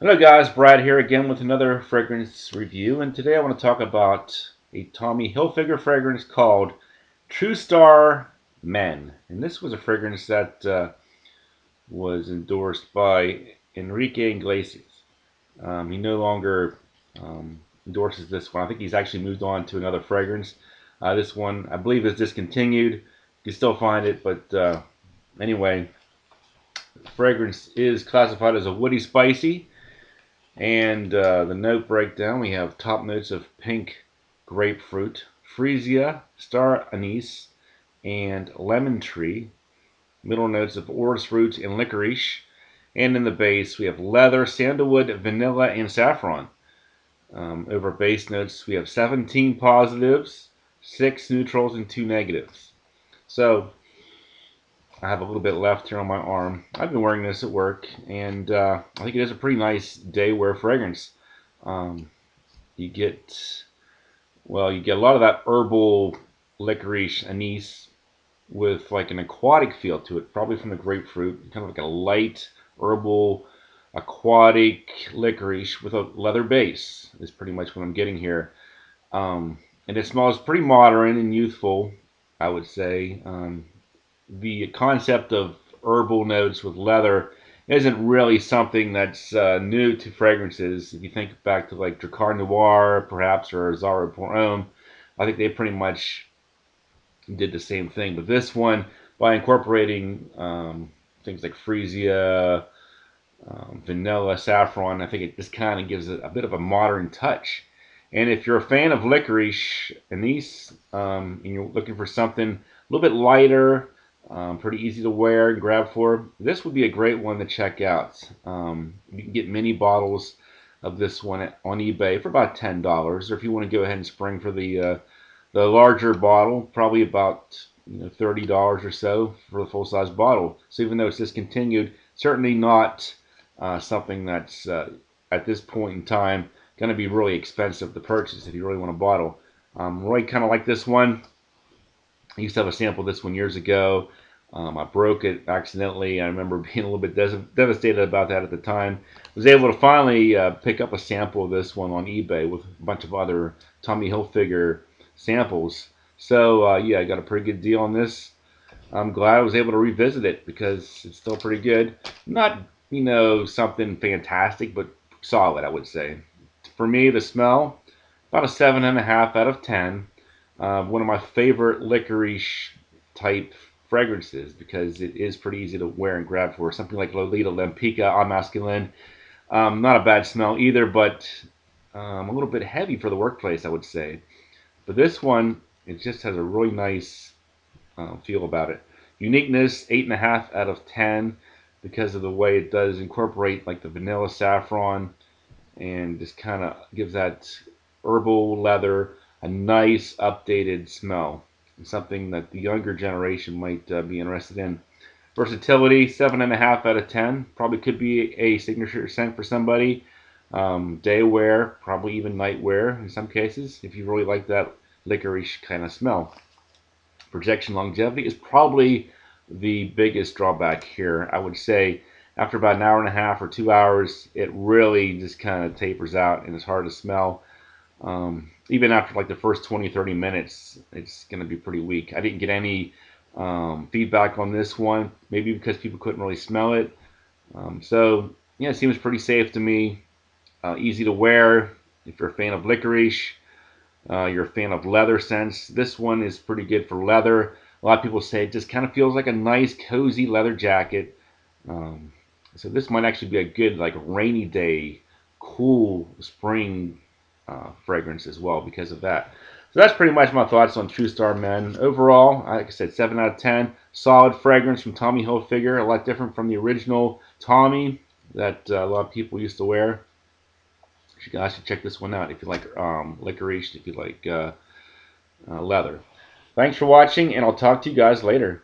Hello guys, Brad here again with another fragrance review, and today I want to talk about a Tommy Hilfiger fragrance called True Star Men. And this was a fragrance that was endorsed by Enrique Iglesias. He no longer endorses this one. I think he's actually moved on to another fragrance. This one, I believe, is discontinued. You can still find it, but anyway, the fragrance is classified as a woody spicy. And the note breakdown, we have top notes of pink grapefruit, freesia, star anise, and lemon tree. Middle notes of orris root and licorice. And in the base, we have leather, sandalwood, vanilla, and saffron. Over base notes, we have 17 positives, 6 neutrals, and 2 negatives. So I have a little bit left here on my arm. I've been wearing this at work, and I think it is a pretty nice day wear fragrance. You get, well, you get a lot of that herbal licorice anise with like an aquatic feel to it, probably from the grapefruit, kind of like a light herbal aquatic licorice with a leather base is pretty much what I'm getting here. And it smells pretty modern and youthful, I would say. The concept of herbal notes with leather isn't really something that's new to fragrances. If you think back to like Dracar Noir, perhaps, or Zara Pour Homme, I think they pretty much did the same thing. But this one, by incorporating things like freesia, vanilla, saffron, I think it just kind of gives it a bit of a modern touch. And if you're a fan of licorice anise, and you're looking for something a little bit lighter, pretty easy to wear and grab for, this would be a great one to check out. You can get mini bottles of this one on eBay for about $10, or if you want to go ahead and spring for the larger bottle, probably about $30 or so for the full size bottle. So even though it's discontinued, certainly not something that's at this point in time going to be really expensive to purchase if you really want a bottle. Really kind of like this one. I used to have a sample of this one years ago. I broke it accidentally. I remember being a little bit devastated about that at the time. I was able to finally pick up a sample of this one on eBay with a bunch of other Tommy Hilfiger samples. So yeah, I got a pretty good deal on this. I'm glad I was able to revisit it because it's still pretty good. Not, something fantastic, but solid, I would say. For me, the smell, about a 7.5 out of 10. One of my favorite licorice type fragrances because it is pretty easy to wear and grab for. Something like Lolita Lempica en masculine. Not a bad smell either, but a little bit heavy for the workplace, I would say. But this one, it just has a really nice feel about it. Uniqueness, 8.5 out of 10 because of the way it does incorporate like the vanilla saffron and just kind of gives that herbal leather a nice updated smell. Something that the younger generation might be interested in. Versatility, 7.5 out of 10. Probably could be a signature scent for somebody. Day wear, probably even night wear in some cases, if you really like that licorice kind of smell. Projection longevity is probably the biggest drawback here. I would say after about an hour and a half or 2 hours, it really just kind of tapers out and it's hard to smell. Even after like the first 20-30 minutes, it's going to be pretty weak. I didn't get any feedback on this one, maybe because people couldn't really smell it. So yeah, it seems pretty safe to me. Easy to wear if you're a fan of licorice. You're a fan of leather scents. This one is pretty good for leather. A lot of people say it just kind of feels like a nice, cozy leather jacket. So this might actually be a good like rainy day, cool spring fragrance as well because of that. So that's pretty much my thoughts on True Star Men. Overall, like I said, 7 out of 10. Solid fragrance from Tommy Hilfiger. A lot different from the original Tommy that a lot of people used to wear. You guys should check this one out if you like licorice, if you like leather. Thanks for watching, and I'll talk to you guys later.